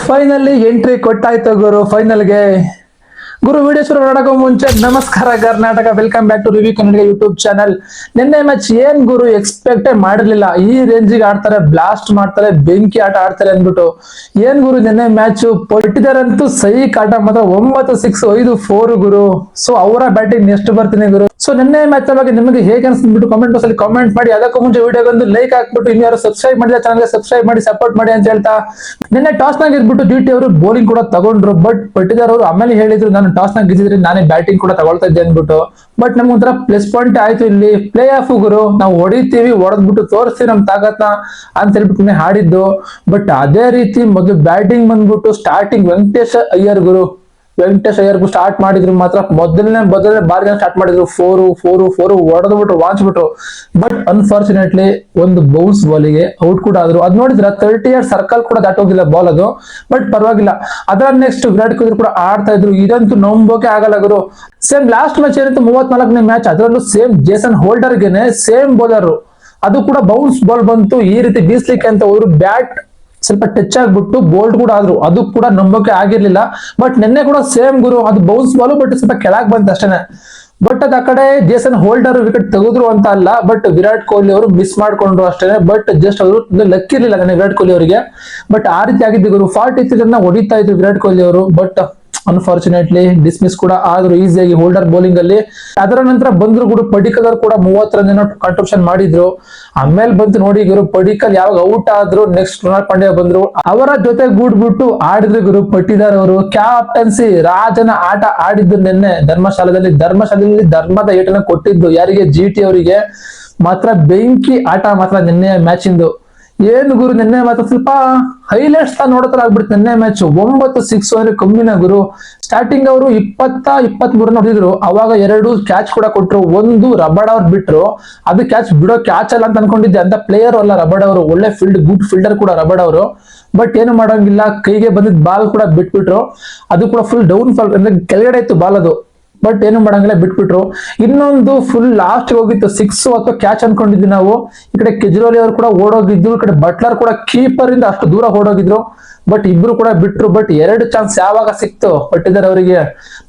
Finally entry ಕೊಟ್ಟಾಯ್ತು ಗುರು ಫೈನಲ್ಗೆ. ಗುರು video ಶುರು ಮಾಡೋಕೆ ಮುಂಚೆ ನಮಸ್ಕಾರ Karnataka, welcome back to review Kannada YouTube channel. ನಿನ್ನೆ ಮ್ಯಾಚ್ ಏನ್ ಗುರು ಎಕ್ಸ್ಪೆಕ್ಟೇ ಮಾಡಿರ್ಲಿಲ್ಲ, ಈ ರೇಂಜಿಗೆ ಆಡ್ತಾರೆ, ಬ್ಲಾಸ್ಟ್ ಮಾಡ್ತಾರೆ, ಬೆಂಕಿ ಆಟ ಆಡ್ತಾರೆ ಅಂದ್ಬಿಟ್ಟು. ಏನ್ ಗುರು ನಿನ್ನೆ ಮ್ಯಾಚ್ ಪಟ್ಟಿದಾರಂತೂ ಸೈಕ್ ಆಟ ಮಾತ್ರ 9 6 5 4 ಗುರು. ಸೊ ಅವರ ಬ್ಯಾಟಿಂಗ್ ನೆಕ್ಸ್ಟ್ ಬರ್ತೀನಿ ಗುರು. ಸೊ ನಿನ್ನೆ ಮ್ಯಾಚ್ ಬಗ್ಗೆ ನಿಮಗೆ ಹೇಗೆ ಅನ್ಸ್ಬಿಟ್ಟು ಕಾಮೆಂಟ್ ಬಾಕ್ಸ್ ಅಲ್ಲಿ ಕಾಮೆಂಟ್ ಮಾಡಿ. ಅದಕ್ಕೂ ಮುಂಚೆ ವಿಡಿಯೋಗೆ ಒಂದು ಲೈಕ್ ಹಾಕ್ಬಿಟ್ಟು ಇನ್ಯಾರು ಸಬ್ಸ್ಕ್ರೈಬ್ ಮಾಡಿದ ಚಾನಲ್ಗೆ ಸಬ್ಸ್ಕ್ರೈಬ್ ಮಾಡಿ ಸಪೋರ್ಟ್ ಮಾಡಿ ಅಂತ ಹೇಳ್ತಾ, ನಿನ್ನೆ ಟಾಸ್ ನಾಗ ಇದ್ಬಿಟ್ಟು ಡಿ ಟಿ ಅವರು ಬೌಲಿಂಗ್ ಕೂಡ ತಗೊಂಡ್ರು. ಬಟ್ ಪಟ್ಟಿದಾರ್ ಅವರು ಆಮೇಲೆ ಹೇಳಿದ್ರು ನಾನು ಟಾಸ್ ನಾಗ ಗೆದ್ದಿದ್ರೆ ನಾನೇ ಬ್ಯಾಟಿಂಗ್ ಕೂಡ ತಗೊಳ್ತಾ ಇದ್ದೆ ಅಂದ್ಬಿಟ್ಟು. ಬಟ್ ನಮ್ಗೆ ಒಂಥರ ಪ್ಲಸ್ ಪಾಯಿಂಟ್ ಆಯ್ತು ಇಲ್ಲಿ. ಪ್ಲೇ ಆಫ್ ಗುರು, ನಾವು ಹೊಡಿತೀವಿ, ಹೊಡೆದ್ಬಿಟ್ಟು ತೋರಿಸ್ತೀವಿ ನಮ್ ತಾಕತ್ನ ಅಂತ ಹೇಳ್ಬಿಟ್ಟು ಹಾಡಿದ್ದು. ಬಟ್ ಅದೇ ರೀತಿ ಮೊದಲು ಬ್ಯಾಟಿಂಗ್ ಬಂದ್ಬಿಟ್ಟು ಸ್ಟಾರ್ಟಿಂಗ್ ವೆಂಕಟೇಶ್ ಅಯ್ಯರ್ ಸ್ಟಾರ್ಟ್ ಮಾಡಿದ್ರು. ಮಾತ್ರ ಮೊದಲನೇ ಬಾರಿ ಸ್ಟಾರ್ಟ್ ಮಾಡಿದ್ರು, 4 ಹೊಡೆದ್ಬಿಟ್ರು, ವಾಂಚ್ಬಿಟ್ರು. ಬಟ್ ಅನ್ಫಾರ್ಚುನೇಟ್ಲಿ ಒಂದು ಬೌನ್ಸ್ ಬಾಲಿಗೆ ಔಟ್ ಕೂಡ ಆದ್ರು. ಅದ್ ನೋಡಿದ್ರ 30 yards ಸರ್ಕಲ್ ಕೂಡ ದಾಟೋಗಿಲ್ಲ ಬಾಲ್ ಅದು. ಬಟ್ ಪರವಾಗಿಲ್ಲ. ಅದರ ನೆಕ್ಸ್ಟ್ ವಿರಾಟ್ ಕೊಹ್ಲಿ ಕೂಡ ಆಡ್ತಾ ಇದ್ರು. ಇದಂತೂ ನಂಬೋಕೆ ಆಗಲ್ಲ ಗುರು. ಸೇಮ್ ಲಾಸ್ಟ್ ಮ್ಯಾಚ್ ಏನಿತ್ತು 34ನೇ ಮ್ಯಾಚ್, ಅದರಲ್ಲೂ ಸೇಮ್ ಜೇಸನ್ ಹೋಲ್ಡರ್ಗೆನೆ ಸೇಮ್ ಬೌಲರ್, ಅದು ಕೂಡ ಬೌನ್ಸ್ ಬಾಲ್ ಬಂತು. ಈ ರೀತಿ ಬೀಸ್ಲಿಕ್ಕೆ ಅಂತ ಹೋದ್ರು, ಬ್ಯಾಟ್ ಸ್ವಲ್ಪ ಟಚ್ ಆಗ್ಬಿಟ್ಟು ಬೋಲ್ಡ್ ಕೂಡ ಆದ್ರು. ಅದು ಕೂಡ ನಂಬೋಕೆ ಆಗಿರ್ಲಿಲ್ಲ. ಬಟ್ ನಿನ್ನೆ ಕೂಡ ಸೇಮ್ ಗುರು, ಅದು ಬೌನ್ಸ್ ಬಾಲ್ ಬಟ್ ಸ್ವಲ್ಪ ಕೆಳಗ್ ಬಂತು ಅಷ್ಟೇನೆ. ಬಟ್ ಅದ್ ಆ ಕಡೆ ಜೇಸನ್ ಹೋಲ್ಡರ್ ವಿಕೆಟ್ ತೆಗೆದ್ರು ಅಂತ ಅಲ್ಲ, ಬಟ್ ವಿರಾಟ್ ಕೊಹ್ಲಿ ಅವರು ಮಿಸ್ ಮಾಡ್ಕೊಂಡ್ರು ಅಷ್ಟೇನೆ. ಬಟ್ ಜಸ್ಟ್ ಅವರು ಲಕ್ ಇರ್ಲಿಲ್ಲ ನನಗೆ ವಿರಾಟ್ ಕೊಹ್ಲಿ ಅವರಿಗೆ. ಬಟ್ ಆ ರೀತಿ ಆಗಿದ್ದು ಗುರು. 43 ರನ್ ಹೊಡಿತಾ ಇದ್ರು ವಿರಾಟ್ ಕೊಹ್ಲಿ ಅವರು. ಬಟ್ ಅನ್ಫಾರ್ಚುನೇಟ್ಲಿ ಡಿಸ್ಮಿಸ್ ಕೂಡ ಆದ್ರು ಈಸಿಯಾಗಿ ಹೋಲ್ಡರ್ ಬೌಲಿಂಗ್ ಅಲ್ಲಿ. ಅದರ ನಂತರ ಬಂದ್ರು ಗುರು ಪಡಿಕಲ್ ಕೂಡ 30 ರನ್ ಕಾಂಟ್ರಿಬ್ಯೂಷನ್ ಮಾಡಿದ್ರು. ಆಮೇಲೆ ಬಂತು ನೋಡಿ ಗುರು ಪಡಿಕಲ್ ಯಾವಾಗ ಔಟ್ ಆದ್ರು, ನೆಕ್ಸ್ಟ್ ಕೃಣಾಲ್ ಪಾಂಡ್ಯ ಬಂದ್ರು, ಅವರ ಜೊತೆ ಗೂಡ್ಬಿಟ್ಟು ಆಡಿದ್ರು ಗುರು ಪಟ್ಟಿದಾರ್ ಅವರು. ಕ್ಯಾಪ್ಟನ್ಸಿ ರಾಜನ ಆಟ ಆಡಿದ್ದು ನಿನ್ನೆ ಧರ್ಮಶಾಲೆಯಲ್ಲಿ ಧರ್ಮದ ಏಟನ್ನ ಕೊಟ್ಟಿದ್ದು ಯಾರಿಗೆ, ಜಿ ಟಿ ಅವರಿಗೆ. ಮಾತ್ರ ಬೆಂಕಿ ಆಟ ಮಾತ್ರ ನಿನ್ನೆ ಮ್ಯಾಚ್ ಇಂದು. ಏನು ಗುರು ನಿನ್ನೆ ಮಾತ್ರ ಸ್ವಲ್ಪ ಹೈಲೈಟ್ಸ್ ನೋಡೋತರ ಆಗ್ಬಿಡ್ತು ನಿನ್ನೆ ಮ್ಯಾಚ್. 9 6 ಅಂದ್ರೆ ಕಮ್ಮಿನ ಗುರು. ಸ್ಟಾರ್ಟಿಂಗ್ ಅವರು 23 ರನ್ ಹೊಡೆದಿದ್ರು. ಅವಾಗ 2 ಕ್ಯಾಚ್ ಕೂಡ ಕೊಟ್ರು. ಒಂದು ರಬಡ್ ಅವ್ರು ಬಿಟ್ರು, ಅದು ಕ್ಯಾಚ್ ಬಿಡೋ ಕ್ಯಾಚ್ ಅಲ್ಲ ಅಂತ ಅನ್ಕೊಂಡಿದ್ದೆ. ಅಂತ ಪ್ಲೇಯರ್ ಅಲ್ಲ ರಬಡ್ ಅವರು, ಒಳ್ಳೆ ಗುಡ್ ಫೀಲ್ಡರ್ ಕೂಡ ರಬಡ್ ಅವರು. ಬಟ್ ಏನು ಮಾಡಂಗಿಲ್ಲ, ಕೈಗೆ ಬಂದಿದ್ ಬಾಲ್ ಕೂಡ ಬಿಟ್ಬಿಟ್ರು. ಅದು ಕೂಡ ಫುಲ್ ಡೌನ್ ಫಾಲ್ ಅಂದ್ರೆ ಕೆಳಗಡೆ ಇತ್ತು ಬಾಲ್ ಅದು. ಬಟ್ ಏನು ಮಾಡಂಗಿಲ್ಲ, ಬಿಟ್ಬಿಟ್ರು. ಇನ್ನೊಂದು ಫುಲ್ ಲಾಸ್ಟ್ ಹೋಗಿತ್ತು 6 ಅಥವಾ ಕ್ಯಾಚ್ ಅನ್ಕೊಂಡಿದ್ವಿ ನಾವು. ಈ ಕಡೆ ಕೆಜ್ರಿವಾಲ್ ಅವರು ಕೂಡ ಓಡೋಗಿದ್ರು, ಈ ಕಡೆ ಬಟ್ಲರ್ ಕೂಡ ಕೀಪರ್ ಇಂದ ಅಷ್ಟು ದೂರ ಓಡೋಗಿದ್ರು. ಬಟ್ ಇಬ್ರು ಕೂಡ ಬಿಟ್ರು. ಬಟ್ 2 ಚಾನ್ಸ್ ಯಾವಾಗ ಸಿಕ್ತು ಪಟ್ಟಿದಾರ್ ಅವರಿಗೆ.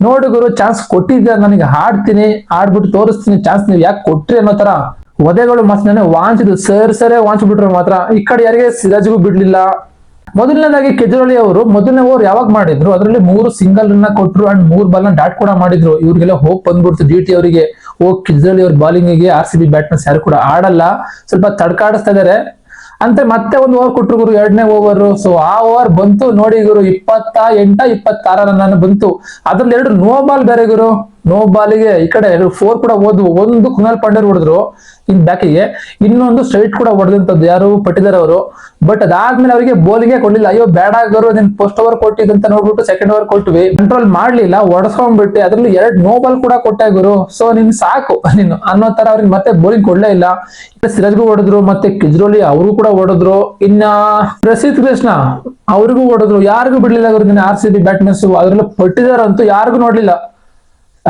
ನೋಡಿ ಗುರು, ಚಾನ್ಸ್ ಕೊಟ್ಟಿದ್ದ ನನಗೆ, ಆಡ್ಬಿಟ್ಟು ತೋರಿಸ್ತೀನಿ ಚಾನ್ಸ್ ನೀವು ಯಾಕೆ ಕೊಟ್ರಿ ಅನ್ನೋ ತರ ಒದೆಗಳು ಮಾತ್ರ ನನಗೆ ವಾಂಚಿದ್ರು. ಸರೇ ವಾಂಚ್ ಬಿಟ್ರು ಮಾತ್ರ. ಈ ಕಡೆ ಯಾರಿಗೆ ಸಿರಾಜ್ಗೂ ಬಿಡ್ಲಿಲ್ಲ. ಮೊದಲನೇದಾಗಿ ಕೆಜ್ರಿವಾಲ್ ಅವರು ಮೊದಲನೇ ಓವರ್ ಯಾವಾಗ ಮಾಡಿದ್ರು, ಅದರಲ್ಲಿ 3 ಸಿಂಗಲ್ ರನ್ ಕೊಟ್ರು ಅಂಡ್ 3 ಬಾಲ್ ಡಾಟ್ ಕೂಡ ಮಾಡಿದ್ರು. ಇವ್ರಿಗೆಲ್ಲ ಹೋಪ್ ಬಂದ್ಬಿಡ್ತು ಡಿ ಟಿ ಅವರಿಗೆ. ಕೆಜ್ರಿವಾಲ್ ಅವ್ರ ಬಾಲಿಂಗ್ ಗೆ ಆರ್ ಸಿ ಬಿ ಬ್ಯಾಟ್ಮನ್ಸ್ ಯಾರು ಕೂಡ ಆಡಲ್ಲ, ಸ್ವಲ್ಪ ತಡ್ಕಾಡಿಸ್ತಾ ಇದಾರೆ ಅಂತ ಮತ್ತೆ ಒಂದು ಓವರ್ ಕೊಟ್ರು ಗುರು, 2ನೇ ಓವರ್. ಸೊ ಆ ಓವರ್ ಬಂತು ನೋಡಿ ಗುರು, 28 26 ರನ್ ಬಂತು. ಅದ್ರಲ್ಲಿ 2 ನೋ ಬಾಲ್ ಬೇರೆ ಗುರು. ನೋ ಬಾಲಿಗೆ ಈ ಕಡೆ 4 ಕೂಡ ಹೋದ್ವು. ಒಂದು ಕೃಣಾಲ್ ಪಾಂಡ್ಯ ಹೊಡೆದ್ರು ಇನ್ ಬ್ಯಾಕಿಗೆ, ಇನ್ನೊಂದು ಸ್ಟ್ರೈಟ್ ಕೂಡ ಹೊಡೆದಂತದ್ದು ಯಾರು ಪಟ್ಟಿದಾರ್ ಅವರು. ಬಟ್ ಅದಾದ್ಮೇಲೆ ಅವರಿಗೆ ಬೌಲಿಂಗ್ ಕೊಡ್ಲಿಲ್ಲ. ಅಯ್ಯೋ ಬೇಡ ಗರು, ನೀನ್ ಫಸ್ಟ್ ಓವರ್ ಕೊಟ್ಟಿದ್ದಂತ ನೋಡ್ಬಿಟ್ಟು ಸೆಕೆಂಡ್ ಓವರ್ ಕೊಟ್ವಿ, ಕಂಟ್ರೋಲ್ ಮಾಡ್ಲಿಲ್ಲ, ಹೊಡೆಸ್ಕೊಂಡ್ಬಿಟ್ಟು ಅದ್ರಲ್ಲಿ 2 ನೋ ಬಾಲ್ ಕೂಡ ಕೊಟ್ಟೆ ಗುರು. ಸೊ ನಿನ್ ಸಾಕು ನೀನು ಅನ್ನೋ ತರ ಅವ್ರಿಗೆ ಮತ್ತೆ ಬೌಲಿಂಗ್ ಕೊಡ್ಲೇ ಇಲ್ಲ. ಸಿರಾಜ್ಗೂ ಹೊಡೆದ್ರು, ಮತ್ತೆ ಕೆಜ್ರಿವಾಲ್ ಅವರು ಕೂಡ ಹೊಡೆದ್ರು. ಇನ್ನ ಪ್ರಸಿದ್ಧ ಕೃಷ್ಣ ಅವ್ರಿಗೂ ಹೊಡೆದ್ರು. ಯಾರಿಗೂ ಬಿಡ್ಲಿಲ್ಲ ಗುರು ನಿನ್ನ ಆರ್ ಸಿ ಬಿ ಬ್ಯಾಟ್ಮನ್ಸ್. ಅದ್ರಲ್ಲೂ ಪಟ್ಟಿದಾರ್ ಅಂತೂ ಯಾರಿಗೂ ನೋಡ್ಲಿಲ್ಲ.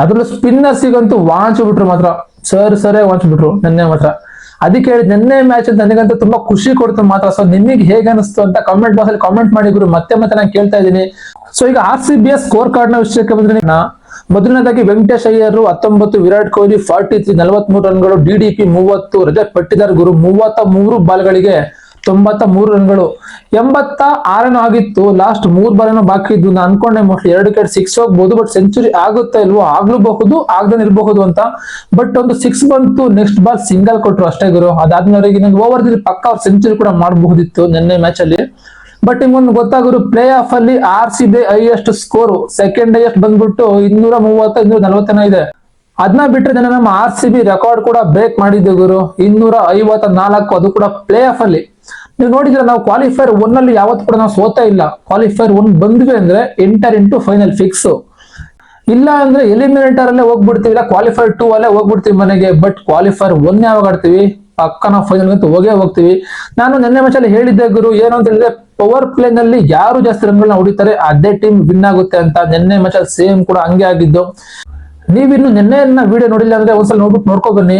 ಅದ್ರಲ್ಲೂ ಸ್ಪಿನ್ನರ್ಸಿಗಂತೂ ವಾಂಚ್ ಬಿಟ್ರು ಮಾತ್ರ, ಸರೇ ವಾಂಚ್ ಬಿಟ್ರು ನಿನ್ನೆ ಮಾತ್ರ. ಅದಕ್ಕೆ ಹೇಳಿ ನಿನ್ನೆ ಮ್ಯಾಚ್ ನನಗಂತೂ ತುಂಬಾ ಖುಷಿ ಕೊಡ್ತು ಮಾತ್ರ. ಸೊ ನಿಮಗೆ ಹೇಗೆ ಅನಿಸ್ತು ಅಂತ ಕಾಮೆಂಟ್ ಬಾಕ್ಸ್ ಅಲ್ಲಿ ಕಾಮೆಂಟ್ ಮಾಡಿ ಗುರು. ಮತ್ತೆ ನಾನು ಕೇಳ್ತಾ ಇದ್ದೀನಿ. ಸೊ ಈಗ R C B scorecard ನ ವಿಷಯಕ್ಕೆ ಬಂದ್ರೆ, ಮೊದಲನೇದಾಗಿ ವೆಂಕಟೇಶ್ ಅಯ್ಯರ್ 19, ವಿರಾಟ್ ಕೊಹ್ಲಿ 43 43 ರನ್ಗಳು, ಡಿಡಿಪಿ 30, ರಜತ್ ಪಟ್ಟಿದಾರ್ ಗುರು 33 ಬಾಲ್ಗಳಿಗೆ 93 ರನ್ಗಳು, 86 ರನ್ ಆಗಿತ್ತು. ಲಾಸ್ಟ್ 3 ಬಾಲ್ ಬಾಕಿ ಇದ್ದು. ನಾನು ಅನ್ಕೊಂಡೆ ಮೋಸ್ಟ್ಲಿ 2 ವಿಕೆಟ್ 6 ಹೋಗ್ಬೋದು, ಬಟ್ ಸೆಂಚುರಿ ಆಗುತ್ತಾ ಇಲ್ವೋ, ಆಗ್ಲೂಬಹುದು ಆಗದೇ ಇರಬಹುದು ಅಂತ. ಬಟ್ ಒಂದು 6 ಬಂತು, ನೆಕ್ಸ್ಟ್ ಬಾಲ್ ಸಿಂಗಲ್ ಕೊಟ್ರು ಅಷ್ಟೇ ಗುರು. ಅದಾದ್ಮೇಲೆ ಅವರಿಗೆ ಇನ್ನೊಂದು ಓವರ್ ಪಕ್ಕ ಅವ್ರು ಸೆಂಚುರಿ ಕೂಡ ಮಾಡಬಹುದಿತ್ತು ನಿನ್ನೆ ಮ್ಯಾಚ್ ಅಲ್ಲಿ. ಬಟ್ ನಿಮ್ಗೊಂದು ಗೊತ್ತಾಗುರು, ಪ್ಲೇ ಆಫ್ ಅಲ್ಲಿ R C B highest score, second highest ಬಂದ್ಬಿಟ್ಟು 230 240 ಇದೆ. ಅದನ್ನ ಬಿಟ್ಟರೆ ನಮ್ಮ ಆರ್ ಸಿ ಬಿ ರೆಕಾರ್ಡ್ ಕೂಡ ಬ್ರೇಕ್ ಮಾಡಿದ್ದೆ ಗುರು, 254, ಅದು ಕೂಡ ಪ್ಲೇ ಆಫ್ ಅಲ್ಲಿ. ನೀವು ನೋಡಿದ್ರೆ ನಾವು ಕ್ವಾಲಿಫೈರ್ 1 ಅಲ್ಲಿ ಯಾವತ್ತು ಕೂಡ ನಾವು ಸೋತಾ ಇಲ್ಲ. ಕ್ವಾಲಿಫೈರ್ 1 ಬಂದ್ವಿ ಅಂದ್ರೆ ಎಂಟರ್ ಇಂಟು ಫೈನಲ್ ಫಿಕ್ಸ್. ಇಲ್ಲ ಅಂದ್ರೆ ಎಲಿಮಿನೇಟರ್ ಅಲ್ಲೇ ಹೋಗ್ಬಿಡ್ತೀವಿ, ಇಲ್ಲ ಕ್ವಾಲಿಫೈರ್ 2 ಅಲ್ಲೇ ಹೋಗ್ಬಿಡ್ತೀವಿ ಮನೆಗೆ. ಬಟ್ ಕ್ವಾಲಿಫೈರ್ 1 ಯಾವಾಗ ಆಡ್ತೀವಿ, ಪಕ್ಕ ನಾವು ಫೈನಲ್ ಅಂತೂ ಹೋಗ್ತೀವಿ. ನಾನು ನಿನ್ನೆ ಮ್ಯಾಚ್ ಅಲ್ಲಿ ಹೇಳಿದ್ದೆ ಗುರು, ಏನು ಅಂತ ಹೇಳಿದ್ರೆ ಪವರ್ ಪ್ಲೇ ನಲ್ಲಿ ಯಾರು ಜಾಸ್ತಿ ರನ್ಗಳನ್ನ ಹೊಡಿತಾರೆ ಅದೇ ಟೀಮ್ ವಿನ್ ಆಗುತ್ತೆ ಅಂತ. ನಿನ್ನೆ ಮ್ಯಾಚ್ ಅಲ್ಲಿ ಸೇಮ್ ಕೂಡ ಹಂಗೆ ಆಗಿದ್ದು. ನೀವಿನ್ನು ನಿನ್ನೆ ವಿಡಿಯೋ ನೋಡಿಲ್ಲ ಅಂದ್ರೆ ಒಂದ್ಸಲ ನೋಡ್ಬಿಟ್ಟು ನೋಡ್ಕೊ ಬನ್ನಿ.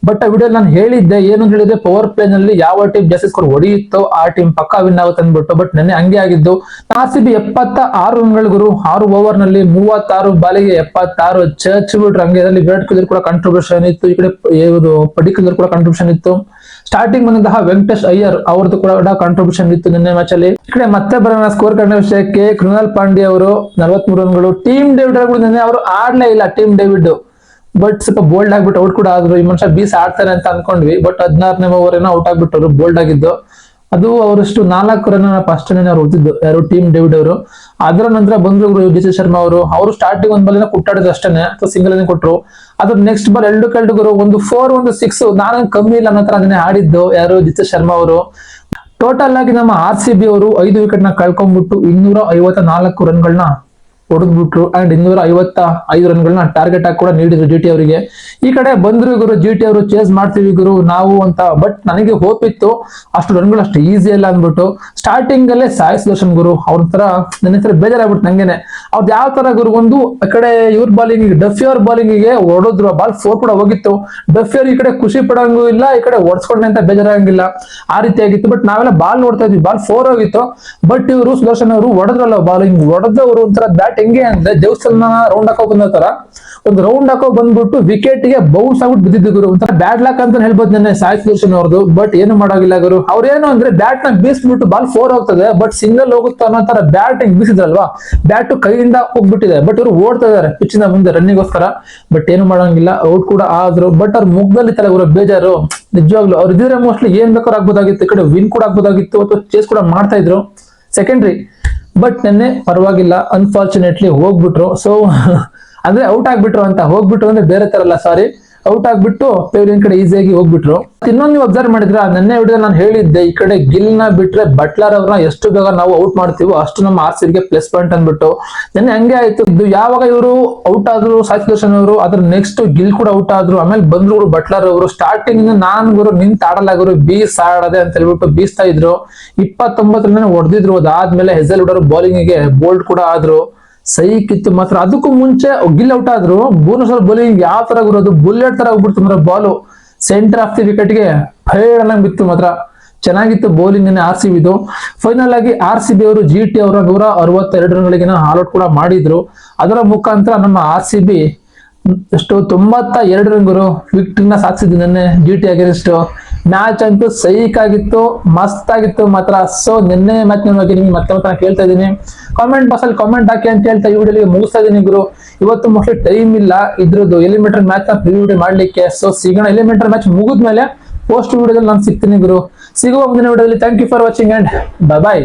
ಬಟ್ ಆ ವಿಡಿಯೋ ನಾನು ಹೇಳಿದ್ದೆ ಏನು ಹೇಳಿದ್ರೆ ಪವರ್ ಪ್ಲೇ ನಲ್ಲಿ ಯಾವ ಟೀಮ್ ಜಾಸ್ತಿ ಸ್ಕೋರ್ ಹೊಡೆಯುತ್ತೋ ಆ ಟೀಮ್ ಪಕ್ಕಾ ವಿನ್ ಆಗುತ್ತೆ ಅಂದ್ಬಿಟ್ಟು. ಬಟ್ ನೆನ್ನೆ ಹಂಗೆ ಆಗಿದ್ದು. RCB 76 ರನ್ಗಳು ಗುರು 6 ಓವರ್ ನಲ್ಲಿ 36 ಬಾಲಿಗೆ 76 ಚರ್ಚ್ ಬಿಟ್ರು. ಹಂಗೆ ಇದರಲ್ಲಿ ವಿರಾಟ್ ಕೊಹ್ಲಿ ಕೂಡ ಕಾಂಟ್ರಿಬ್ಯೂಷನ್ ಇತ್ತು, ಈ ಕಡೆ ಪಡಿಕಲ್ ಕೂಡ ಕಾಂಟ್ರಿಬ್ಯೂಷನ್ ಇತ್ತು. ಸ್ಟಾರ್ಟಿಂಗ್ ಬಂದಂತಹ ವೆಂಕಟೇಶ್ ಅಯ್ಯರ್ ಅವ್ರದ್ದು ಕೂಡ ಕಾಂಟ್ರಿಬ್ಯೂಷನ್ ಇತ್ತು ನಿನ್ನೆ ಮ್ಯಾಚ್ ಅಲ್ಲಿ. ಈ ಕಡೆ ಮತ್ತೆ ಬರೋಣ ಸ್ಕೋರ್ ಕಂಡ ವಿಷಯಕ್ಕೆ. ಕೃಣಾಲ್ ಪಾಂಡ್ಯ ಅವರು 43 ರನ್ಗಳು. ಟೀಮ್ ಡೇವಿಡ್ ನಿನ್ನೆ ಅವರು ಆಡ್ಲೇ ಇಲ್ಲ ಟೀಮ್ ಡೇವಿಡ್, ಬಟ್ ಸ್ವಲ್ಪ ಬೋಲ್ಡ್ ಆಗ್ಬಿಟ್ಟು ಔಟ್ ಕೂಡ ಆದ್ರು. ಈ ಮನುಷ್ಯ ಬೀಸ್ ಆಡ್ತಾರೆ ಅಂತ ಅನ್ಕೊಂಡ್ವಿ, ಬಟ್ 16ನೇ ಓವರ್ ಏನೋ ಔಟ್ ಆಗ್ಬಿಟ್ಟರು ಬೋಲ್ಡ್ ಆಗಿದ್ದು. ಅದು ಅವರಷ್ಟು 4 ರನ್ ಫಸ್ಟ್ ಅವ್ರು ಹೊತ್ತಿದ್ದು ಯಾರು ಟೀಮ್ ಡೇವಿಡ್ ಅವರು. ಅದರ ನಂತರ ಬಂದ್ರು DC ಶರ್ಮಾ ಅವರು ಸ್ಟಾರ್ಟಿಂಗ್ ಒಂದ್ ಬಾಲ್ ಕುಟ್ಟಾಡಿದ್ರು ಅಷ್ಟೇನೆ, ಅಥವಾ ಸಿಂಗಲ್ ಅನ್ನು ಕೊಟ್ರು. ಅದ್ರ ನೆಕ್ಸ್ಟ್ ಬಾಲ್ 2 ಕಲ್ಡುಗರು, ಒಂದು 4 ಒಂದು 6, ನಾನು ಕಮ್ಮಿ ಇಲ್ಲ ಅನ್ನೋ ತರ ಅದನ್ನೇ ಆಡಿದ್ದು ಯಾರು DC ಶರ್ಮಾ ಅವರು. ಟೋಟಲ್ ಆಗಿ ನಮ್ಮ RCB ಅವರು 5 ವಿಕೆಟ್ ನ ಕಳ್ಕೊಂಡ್ಬಿಟ್ಟು 254 ರನ್ಗಳನ್ನ ಹೊಡೆದ್ಬಿಟ್ರು. ಅಂಡ್ 255 ರನ್ಗಳನ್ನ ಟಾರ್ಗೆಟ್ ಆಗಿ ಕೂಡ ನೀಡಿದ್ರು GT ಅವರಿಗೆ. ಈ ಕಡೆ ಬಂದ್ರು ಗುರು GT ಅವರು, ಚೇಸ್ ಮಾಡ್ತೀವಿ ಗುರು ನಾವು ಅಂತ. ಬಟ್ ನನಗೆ ಹೋಪ್ ಇತ್ತು ಅಷ್ಟು ರನ್ಗಳು ಅಷ್ಟು ಈಸಿ ಅಲ್ಲ ಅಂದ್ಬಿಟ್ಟು. ಸ್ಟಾರ್ಟಿಂಗ್ ಅಲ್ಲೇ ಸಾಯಿ ಸುದರ್ಶನ್ ಗುರು ಅವ್ರ ತರ ನನ್ನ ಹತ್ರ ಬೇಜಾರಾಗ್ಬಿಟ್ಟು ನಂಗೇನೆ. ಅವ್ರದ್ದು ಯಾವ ತರ ಗುರು, ಒಂದು ಆ ಕಡೆ ಇವ್ರ ಬಾಲಿಂಗ್ ಡಫಿಯರ್ ಬಾಲಿಂಗ್ ಗೆ ಹೊಡೋದ್ರು, ಬಾಲ್ 4 ಕೂಡ ಹೋಗಿತ್ತು. ಡಫಿಯರ್ ಈ ಕಡೆ ಖುಷಿ ಪಡಂಗೂ ಇಲ್ಲ, ಈ ಕಡೆ ಹೊಡ್ಸ್ಕೊಂಡೆ ಅಂತ ಬೇಜಾರಾಗಂಗಿಲ್ಲ, ಆ ರೀತಿ ಆಗಿತ್ತು. ಬಟ್ ನಾವೆಲ್ಲ ಬಾಲ್ ನೋಡ್ತಾ ಇದ್ವಿ, ಬಾಲ್ 4 ಹೋಗಿತ್ತು. ಬಟ್ ಇವರು ಸುದರ್ಶನ್ ಅವರು ಹೊಡೆದ್ರಲ್ಲ ಬಾಲಿಂಗ್, ಹೊಡೆದವರು ಒಂಥರ ಬ್ಯಾಟ್ ಹೆಂಗೆ ಅಂದ್ರೆ ದೇವಸ್ಥಾನ ರೌಂಡ್ ಹಾಕೋ ಬಂದ ತರ ಒಂದು ರೌಂಡ್ ಹಾಕೋ ಬಂದ್ಬಿಟ್ಟು ವಿಕೆಟ್ ಗೆ ಬೌನ್ಸ್ ಆಗ್ಬಿಟ್ಟು ಬಿದ್ದಿದ್ದು ಗುರು. ಒಂಥರ ಬ್ಯಾಡ್ ಲಕ್ ಅಂತ ಹೇಳ್ಬೋದು ನೆನ್ನೆ ಸಾಯಿ ಸುದರ್ಶನ್ ಅವ್ರದ್ದು. ಬಟ್ ಏನು ಮಾಡೋಗಿಲ್ಲ ಗುರು. ಅವ್ರೇನು ಅಂದ್ರೆ ಬ್ಯಾಟ್ ನ ಬೀಸ್ಬಿಟ್ಟು ಬಾಲ್ 4 ಹೋಗ್ತದೆ, ಬಟ್ ಸಿಂಗಲ್ ಹೋಗುತ್ತೆ ಅನ್ನೋ ತರ ಬ್ಯಾಟ್ ಬೀಸಿದ್ರಲ್ವಾ, ಬ್ಯಾಟ್ ಕೈಯಿಂದ ಹೋಗ್ಬಿಟ್ಟಿದೆ. ಬಟ್ ಇವರು ಓಡ್ತಾ ಇದಾರೆ ಪಿಚ್ಚಿನ ಮುಂದೆ ರನ್ನಿಗೋಸ್ಕರ. ಬಟ್ ಏನು ಮಾಡಂಗಿಲ್ಲ, ಔಟ್ ಕೂಡ ಆದ್ರು. ಬಟ್ ಅವ್ರ ಮುಖದಲ್ಲಿ ತರ ಗುರು ಬೇಜಾರು ನಿಜವಾಗ್ಲು. ಅವ್ರು ಇದ್ರೆ ಮೋಸ್ಟ್ಲಿ ಏನ್ ಬೇಕಾದ್ರೂ ಆಗ್ಬೋದಾಗಿತ್ತು, ಈ ಕಡೆ ವಿನ್ ಕೂಡ ಆಗ್ಬೋದಾಗಿತ್ತು, ಅಥವಾ ಚೇಸ್ ಕೂಡ ಮಾಡ್ತಾ ಇದ್ರು ಸೆಕೆಂಡ್ರಿ. ಬಟ್ ನೆನ್ನೆ ಪರವಾಗಿಲ್ಲ, ಅನ್ಫಾರ್ಚುನೇಟ್ಲಿ ಹೋಗ್ಬಿಟ್ರು. ಸೊ ಅಂದ್ರೆ ಔಟ್ ಆಗ್ಬಿಟ್ರು ಅಂತ, ಹೋಗ್ಬಿಟ್ರು ಅಂದ್ರೆ ಬೇರೆ ತರ ಅಲ್ಲ, ಸಾರಿ ಔಟ್ ಆಗ್ಬಿಟ್ಟು ಪೆವಿಲಿಯನ್ ಕಡೆ ಈಸಿಯಾಗಿ ಹೋಗ್ಬಿಟ್ರು. ಇನ್ನೊಂದು ನೀವು ಅಬ್ಸರ್ವ್ ಮಾಡಿದ್ರ, ನೆನ್ನೆ ವಿಡಿಯೋ ನಾನು ಹೇಳಿದ್ದೆ ಈ ಕಡೆ ಗಿಲ್ ನ ಬಿಟ್ರೆ ಬಟ್ಲರ್ ಅವ್ರನ್ನ ಎಷ್ಟು ಬೇಗ ನಾವು ಔಟ್ ಮಾಡ್ತೀವೋ ಅಷ್ಟು ನಮ್ಮ RCB ಗೆ ಪ್ಲಸ್ ಪಾಯಿಂಟ್ ಅಂದ್ಬಿಟ್ಟು. ನೆನ್ನೆ ಹಂಗೆ ಆಯ್ತು. ಇದು ಯಾವಾಗ ಇವರು ಔಟ್ ಆದ್ರು ಸಾಯಿ ಸುದರ್ಶನ್ ಅವರು, ಅದ್ರ ನೆಕ್ಸ್ಟ್ ಗಿಲ್ ಕೂಡ ಔಟ್ ಆದ್ರು. ಆಮೇಲೆ ಬಂದ್ರು ಬಟ್ಲರ್ ಅವರು. ಸ್ಟಾರ್ಟಿಂಗ್ ನಾನ್ ಗುರು ನಿಂತ್ ಆಡಲಾಗರು, ಬೀಸ್ ಆಡದೆ ಅಂತ ಹೇಳ್ಬಿಟ್ಟು ಬೀಸ್ತಾ ಇದ್ರು. 29 ರನ್ ಹೊಡೆದಿದ್ರು. ಅದಾದ್ಮೇಲೆ ಹೆಜಲ್ವುಡ್ ಅವರು ಬೌಲಿಂಗ್ ಗೆ ಬೋಲ್ಡ್ ಕೂಡ ಆದ್ರು. ಸೈಕ್ ಇತ್ತು ಮಾತ್ರ. ಅದಕ್ಕೂ ಮುಂಚೆ ಗಿಲ್ ಔಟ್ ಆದ್ರು, ಭುವನೇಶ್ವರ್ ಬೌಲಿಂಗ್ ಯಾವ ತರ ಗುರೋದು, ಬುಲೆಟ್ ತರ ಹೋಗ್ಬಿಡ್ತು ಮಾತ್ರ ball. Centre of the wicket ಗೆ ಫೈಡ್ ಬಿತ್ತು ಮಾತ್ರ. ಚೆನ್ನಾಗಿತ್ತು ಬೌಲಿಂಗ್ RCB ಇದು. ಫೈನಲ್ ಆಗಿ RCB ಅವರು GT ಅವರ 162 ರನ್ಗಳಿಗೆ ಆಲ್ ಔಟ್ ಕೂಡ ಮಾಡಿದ್ರು. ಅದರ ಮುಖಾಂತರ ನಮ್ಮ RCB ಎಷ್ಟು 92 ರನ್ ಗುರು ವಿಕ್ಟರಿನ ಸಾಧಿಸಿದ್ದು ನೆನ್ನೆ GT ಅಗೇನ್ಸ್ಟ್. ಮ್ಯಾಚ್ ಅಂತೂ ಸೈಕ್ ಆಗಿತ್ತು, ಮಸ್ತ್ ಆಗಿತ್ತು ಮಾತ್ರ. ಸೊ ನಿನ್ನೆ ಮ್ಯಾಚ್ ಬಗ್ಗೆ ನಿಮ್ಗೆ ಮತ್ತೆ ಕೇಳ್ತಾ ಇದ್ದೀನಿ, ಕಾಮೆಂಟ್ ಬಾಕ್ಸ್ ಅಲ್ಲಿ ಕಾಮೆಂಟ್ ಹಾಕಿ ಅಂತ ಹೇಳ್ತಾ ಈ ವಿಡಿಯೋಗೆ ಮುಗಿಸ್ತಾ ಇದೀನಿ ಗುರು. ಇವತ್ತು ಮೋಸ್ಟ್ಲಿ ಟೈಮ್ ಇಲ್ಲ ಇದ್ರದ್ದು ಎಲಿಮಿನೇಟರ್ ಮ್ಯಾಚ್ ನ ಪ್ರಿವ್ಯೂ ಮಾಡ್ಲಿಕ್ಕೆ. ಸೊ ಸಿಗೋಣ ಎಲಿಮಿನೇಟರ್ ಮ್ಯಾಚ್ ಮುಗಿದ್ಮೇಲೆ ಪೋಸ್ಟ್ ವಿಡಿಯೋದಲ್ಲಿ ನಾನು ಸಿಗ್ತೀನಿ ಗುರು. ಸಿಗುವ ಮುಂದಿನ ವಿಡಿಯೋದಲ್ಲಿ. Thank you for watching and bye bye.